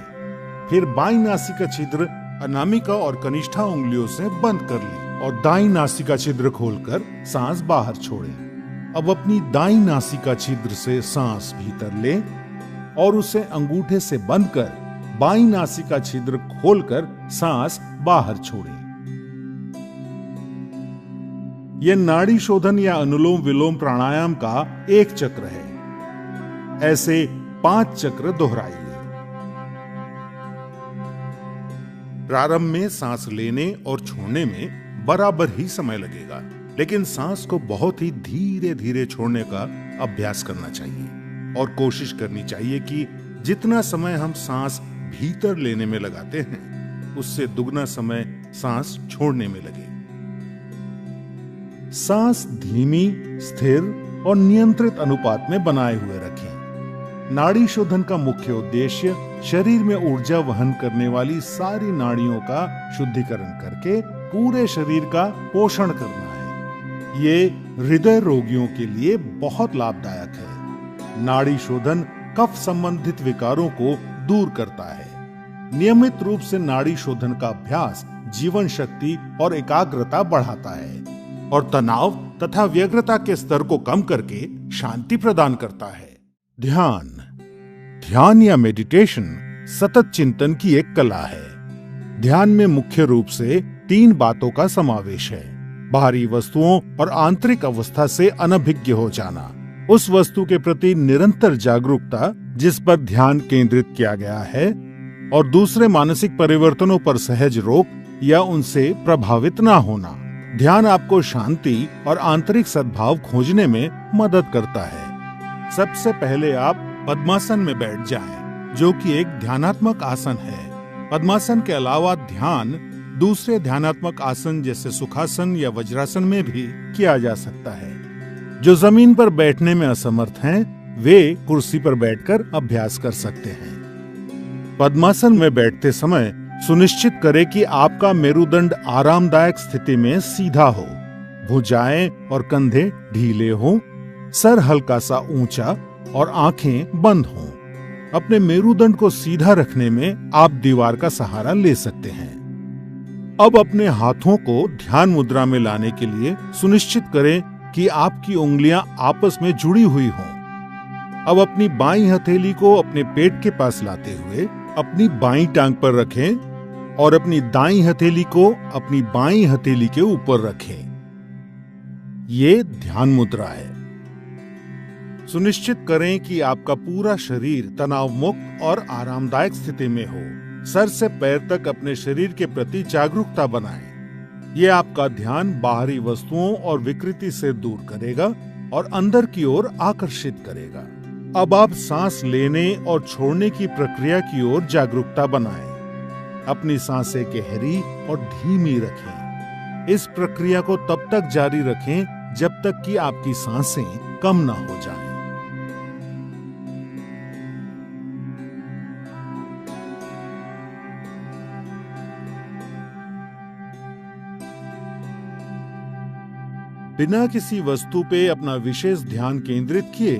फिर बाईं नासिका छिद्र अनामिका और कनिष्ठा उंगलियों से बंद कर ले और दाईं नासिका छिद्र खोलकर सांस बाहर छोड़े। अब अपनी दाईं नासिका छिद्र से सांस भीतर ले और उसे अंगूठे से बंद कर बाईं नासिका छिद्र खोलकर सांस बाहर छोड़े। यह नाड़ी शोधन या अनुलोम विलोम प्राणायाम का एक चक्र है। ऐसे 5 चक्र दोहराइए। प्रारंभ में सांस लेने और छोड़ने में बराबर ही समय लगेगा, लेकिन सांस को बहुत ही धीरे धीरे छोड़ने का अभ्यास करना चाहिए और कोशिश करनी चाहिए कि जितना समय हम सांस भीतर लेने में लगाते हैं, उससे दुगना समय सांस छोड़ने में लगे। सांस धीमी, स्थिर और नियंत्रित अनुपात में बनाए हुए रखें। नाड़ी शोधन का मुख्य उद्देश्य शरीर में ऊर्जा वहन करने वाली सारी नाड़ियों का शुद्धिकरण करके पूरे शरीर का पोषण करना है। ये हृदय रोगियों के लिए बहुत लाभदायक है। नाड़ी शोधन कफ संबंधित विकारों को दूर करता है। नियमित रूप से नाड़ी शोधन का अभ्यास जीवन शक्ति और एकाग्रता बढ़ाता है और तनाव तथा व्यग्रता के स्तर को कम करके शांति प्रदान करता है। ध्यान या मेडिटेशन सतत चिंतन की एक कला है। ध्यान में मुख्य रूप से 3 बातों का समावेश है। बाहरी वस्तुओं और आंतरिक अवस्था से अनभिज्ञ हो जाना, उस वस्तु के प्रति निरंतर जागरूकता जिस पर ध्यान केंद्रित किया गया है, और दूसरे मानसिक परिवर्तनों पर सहज रोक या उनसे प्रभावित ना होना। ध्यान आपको शांति और आंतरिक सद्भाव खोजने में मदद करता है। सबसे पहले आप पद्मासन में बैठ जाएं, जो कि एक ध्यानात्मक आसन है। पद्मासन के अलावा ध्यान दूसरे ध्यानात्मक आसन जैसे सुखासन या वज्रासन में भी किया जा सकता है। जो जमीन पर बैठने में असमर्थ हैं, वे कुर्सी पर बैठकर अभ्यास कर सकते हैं। पद्मासन में बैठते समय सुनिश्चित करें कि आपका मेरुदंड आरामदायक स्थिति में सीधा हो, भुजाएं और कंधे ढीले हों, सर हल्का सा ऊंचा और आंखें बंद हों। अपने मेरुदंड को सीधा रखने में आप दीवार का सहारा ले सकते हैं। अब अपने हाथों को ध्यान मुद्रा में लाने के लिए सुनिश्चित करें कि आपकी उंगलियां आपस में जुड़ी हुई हों। अब अपनी बाईं हथेली को अपने पेट के पास लाते हुए अपनी बाईं टांग पर रखें और अपनी दाईं हथेली को अपनी बाईं हथेली के ऊपर रखें। ये ध्यान मुद्रा है। सुनिश्चित करें कि आपका पूरा शरीर तनाव मुक्त और आरामदायक स्थिति में हो। सर से पैर तक अपने शरीर के प्रति जागरूकता बनाएं। ये आपका ध्यान बाहरी वस्तुओं और विकृति से दूर करेगा और अंदर की ओर आकर्षित करेगा। अब आप सांस लेने और छोड़ने की प्रक्रिया की ओर जागरूकता बनाएं। अपनी सांसें गहरी और धीमी रखें। इस प्रक्रिया को तब तक जारी रखें जब तक कि आपकी सांसें कम ना हो जाएं। बिना किसी वस्तु पे अपना विशेष ध्यान केंद्रित किए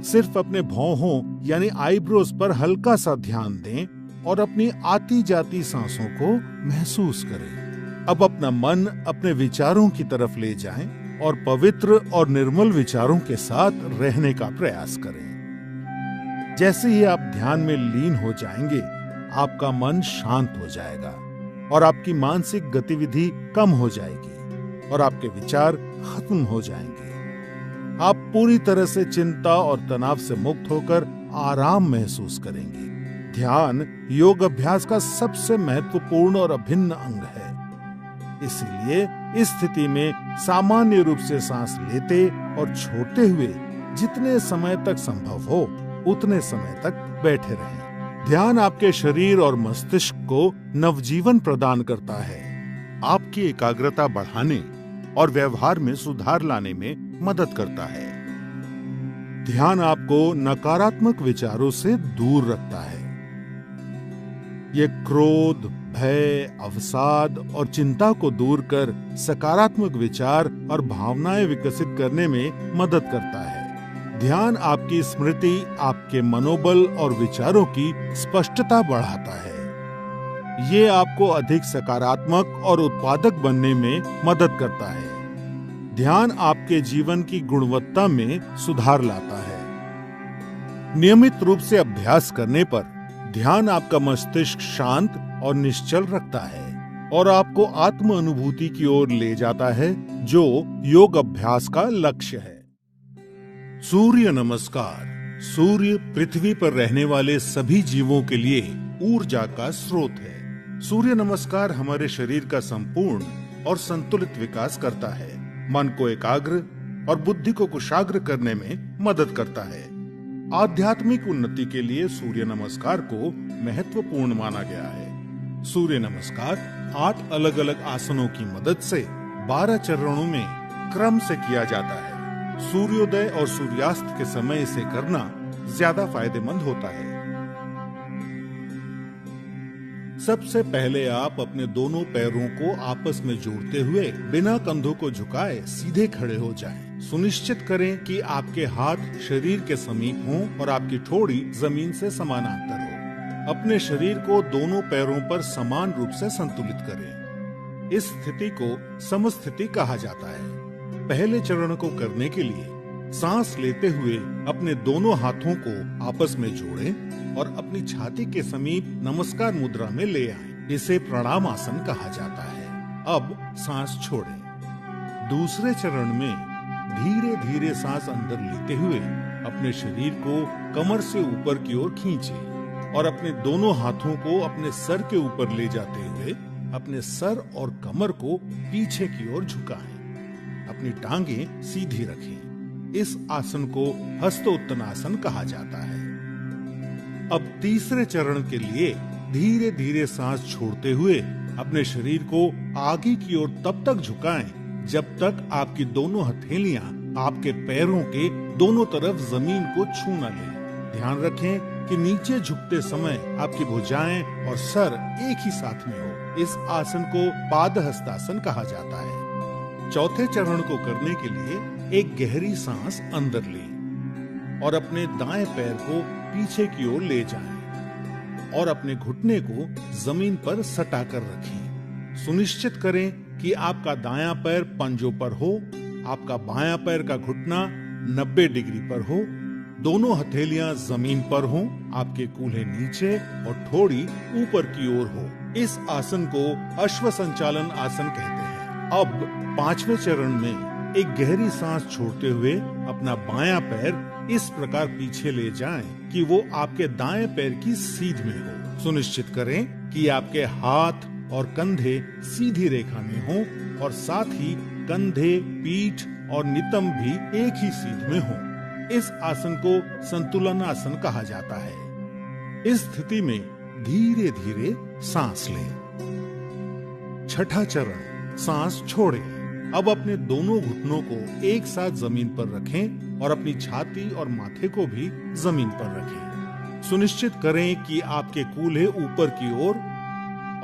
सिर्फ अपने भौहों यानी आईब्रोज पर हल्का सा ध्यान दें और अपनी आती जाती सांसों को महसूस करें। अब अपना मन अपने विचारों की तरफ ले जाएं और पवित्र और निर्मल विचारों के साथ रहने का प्रयास करें। जैसे ही आप ध्यान में लीन हो जाएंगे, आपका मन शांत हो जाएगा और आपकी मानसिक गतिविधि कम हो जाएगी और आपके विचार खत्म हो जाएंगे। आप पूरी तरह से चिंता और तनाव से मुक्त होकर आराम महसूस करेंगे। ध्यान योग अभ्यास का सबसे महत्वपूर्ण और अभिन्न अंग है। इसलिए इस स्थिति में सामान्य रूप से सांस लेते और छोड़ते हुए जितने समय तक संभव हो उतने समय तक बैठे रहें। ध्यान आपके शरीर और मस्तिष्क को नवजीवन प्रदान करता है, आपकी एकाग्रता बढ़ाने और व्यवहार में सुधार लाने में मदद करता है। ध्यान आपको नकारात्मक विचारों से दूर रखता है। ये क्रोध, भय, अवसाद और चिंता को दूर कर सकारात्मक विचार और भावनाएं विकसित करने में मदद करता है। ध्यान आपकी स्मृति, आपके मनोबल और विचारों की स्पष्टता बढ़ाता है। ये आपको अधिक सकारात्मक और उत्पादक बनने में मदद करता है। ध्यान आपके जीवन की गुणवत्ता में सुधार लाता है। नियमित रूप से अभ्यास करने पर ध्यान आपका मस्तिष्क शांत और निश्चल रखता है और आपको आत्म अनुभूति की ओर ले जाता है, जो योग अभ्यास का लक्ष्य है। सूर्य नमस्कार। सूर्य पृथ्वी पर रहने वाले सभी जीवों के लिए ऊर्जा का स्रोत है। सूर्य नमस्कार हमारे शरीर का संपूर्ण और संतुलित विकास करता है, मन को एकाग्र और बुद्धि को कुशाग्र करने में मदद करता है। आध्यात्मिक उन्नति के लिए सूर्य नमस्कार को महत्वपूर्ण माना गया है। सूर्य नमस्कार 8 अलग अलग आसनों की मदद से 12 चरणों में क्रम से किया जाता है। सूर्योदय और सूर्यास्त के समय इसे करना ज्यादा फायदेमंद होता है। सबसे पहले आप अपने दोनों पैरों को आपस में जोड़ते हुए बिना कंधों को झुकाए सीधे खड़े हो जाएं। सुनिश्चित करें कि आपके हाथ शरीर के समीप हों और आपकी ठोड़ी जमीन से समानांतर हो। अपने शरीर को दोनों पैरों पर समान रूप से संतुलित करें। इस स्थिति को समस्थिति कहा जाता है। पहले चरण को करने के लिए सांस लेते हुए अपने दोनों हाथों को आपस में जोड़ें और अपनी छाती के समीप नमस्कार मुद्रा में ले आएं। इसे प्रणाम आसन कहा जाता है। अब सांस छोड़ें। दूसरे चरण में धीरे धीरे सांस अंदर लेते हुए अपने शरीर को कमर से ऊपर की ओर खींचें और अपने दोनों हाथों को अपने सर के ऊपर ले जाते हुए अपने सर और कमर को पीछे की ओर झुकाएं। अपनी टांगें सीधी रखें। इस आसन को हस्तोत्तनासन कहा जाता है। अब तीसरे चरण के लिए धीरे धीरे सांस छोड़ते हुए अपने शरीर को आगे की ओर तब तक झुकाएं जब तक आपकी दोनों हथेलियां आपके पैरों के दोनों तरफ जमीन को छू न लें। ध्यान रखें कि नीचे झुकते समय आपकी भुजाएं और सर एक ही साथ में हो। इस आसन को पादहस्तासन कहा जाता है। चौथे चरण को करने के लिए एक गहरी सांस अंदर लें और अपने दाएं पैर को पीछे की ओर ले जाएं और अपने घुटने को जमीन पर सटा कर रखें। सुनिश्चित करें कि आपका दायां पैर पंजों पर हो, आपका बायां पैर का घुटना 90 डिग्री पर हो, दोनों हथेलियां जमीन पर हों, आपके कूल्हे नीचे और ठोड़ी ऊपर की ओर हो। इस आसन को अश्व संचालन आसन कहते हैं। अब पांचवें चरण में एक गहरी सांस छोड़ते हुए अपना बायां पैर इस प्रकार पीछे ले जाएं कि वो आपके दाएं पैर की सीध में हो। सुनिश्चित करें कि आपके हाथ और कंधे सीधी रेखा में हों और साथ ही कंधे, पीठ और नितंब भी एक ही सीध में हों। इस आसन को संतुलन आसन कहा जाता है। इस स्थिति में धीरे धीरे सांस लें। छठा चरण, सांस छोड़ें। अब अपने दोनों घुटनों को एक साथ जमीन पर रखें और अपनी छाती और माथे को भी जमीन पर रखें। सुनिश्चित करें कि आपके कूल्हे ऊपर की ओर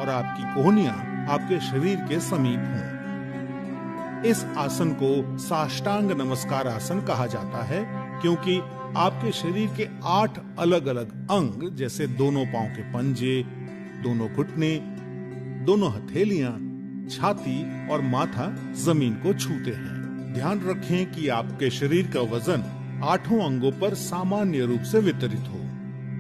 और आपकी कोहनियां आपके शरीर के समीप हों। इस आसन को साष्टांग नमस्कार आसन कहा जाता है, क्योंकि आपके शरीर के 8 अलग अलग अंग जैसे दोनों पांव के पंजे, दोनों घुटने, दोनों हथेलियां, छाती और माथा जमीन को छूते हैं। ध्यान रखें कि आपके शरीर का वजन 8 अंगों पर सामान्य रूप से वितरित हो।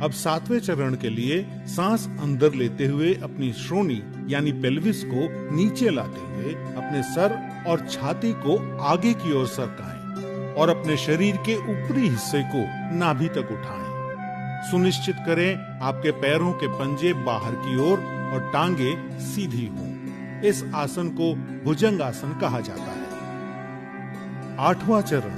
अब 7वें चरण के लिए सांस अंदर लेते हुए अपनी श्रोणी यानी पेल्विस को नीचे लाते हुए अपने सर और छाती को आगे की ओर सरकाएं और अपने शरीर के ऊपरी हिस्से को नाभि तक उठाएं। सुनिश्चित करें आपके पैरों के पंजे बाहर की ओर और टांगे सीधी हों। इस आसन को भुजंग आसन कहा जाता है। 8वां चरण,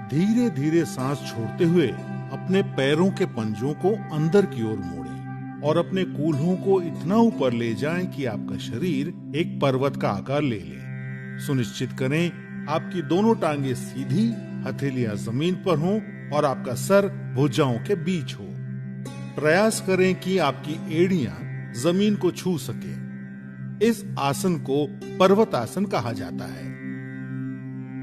धीरे धीरे सांस छोड़ते हुए अपने पैरों के पंजों को अंदर की ओर मोड़ें और अपने कूल्हों को इतना ऊपर ले जाएं कि आपका शरीर एक पर्वत का आकार ले ले। सुनिश्चित करें आपकी दोनों टांगे सीधी, हथेलियां जमीन पर हों और आपका सर भुजाओं के बीच हो। प्रयास करें कि आपकी एड़ियां जमीन को छू सके। इस आसन को पर्वतासन कहा जाता है।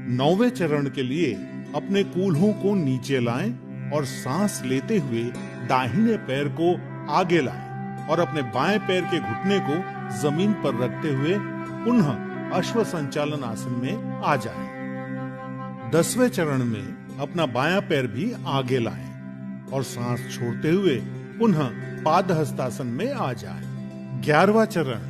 9वें चरण के लिए अपने कूल्हों को नीचे लाएं और सांस लेते हुए दाहिने पैर को आगे लाएं और अपने बाएं पैर के घुटने को जमीन पर रखते हुए पुनः अश्व संचालन आसन में आ जाएं। 10वें चरण में अपना बायां पैर भी आगे लाएं और सांस छोड़ते हुए पुनः पादहस्तासन में आ जाएं। 11वां चरण,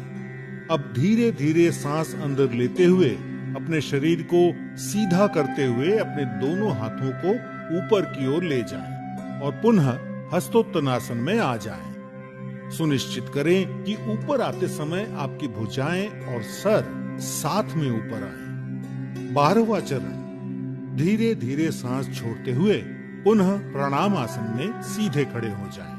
अब धीरे धीरे सांस अंदर लेते हुए अपने शरीर को सीधा करते हुए अपने दोनों हाथों को ऊपर की ओर ले जाएं और पुनः हस्तोत्तनासन में आ जाएं। सुनिश्चित करें कि ऊपर आते समय आपकी भुजाएं और सर साथ में ऊपर आए। 12वां चरण, धीरे धीरे सांस छोड़ते हुए पुनः प्रणाम आसन में सीधे खड़े हो जाएं।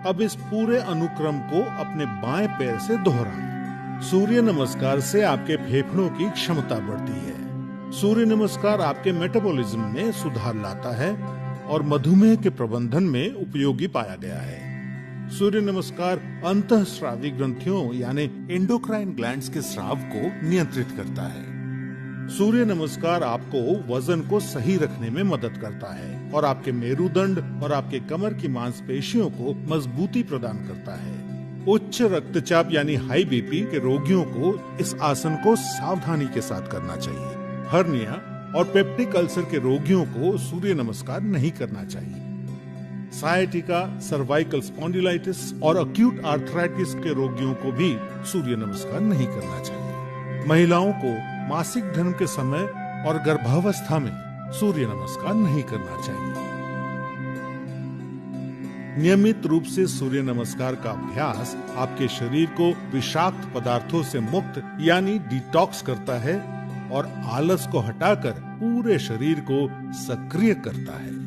अब इस पूरे अनुक्रम को अपने बाएं पैर से दोहराएं। सूर्य नमस्कार से आपके फेफड़ों की क्षमता बढ़ती है। सूर्य नमस्कार आपके मेटाबॉलिज्म में सुधार लाता है और मधुमेह के प्रबंधन में उपयोगी पाया गया है। सूर्य नमस्कार अंतःस्रावी ग्रंथियों यानी एंडोक्राइन ग्लैंड्स के स्राव को नियंत्रित करता है। सूर्य नमस्कार आपको वजन को सही रखने में मदद करता है और आपके मेरुदंड और आपके कमर की मांसपेशियों को मजबूती प्रदान करता है। उच्च रक्तचाप यानी हाई बीपी के रोगियों को इस आसन को सावधानी के साथ करना चाहिए। हर्निया और पेप्टिक अल्सर के रोगियों को सूर्य नमस्कार नहीं करना चाहिए। सायटिका, सर्वाइकल स्पॉन्डिलाइटिस और अक्यूट आर्थराइटिस के रोगियों को भी सूर्य नमस्कार नहीं करना चाहिए। महिलाओं को मासिक धर्म के समय और गर्भावस्था में सूर्य नमस्कार नहीं करना चाहिए। नियमित रूप से सूर्य नमस्कार का अभ्यास आपके शरीर को विषाक्त पदार्थों से मुक्त यानी डिटॉक्स करता है और आलस को हटाकर पूरे शरीर को सक्रिय करता है।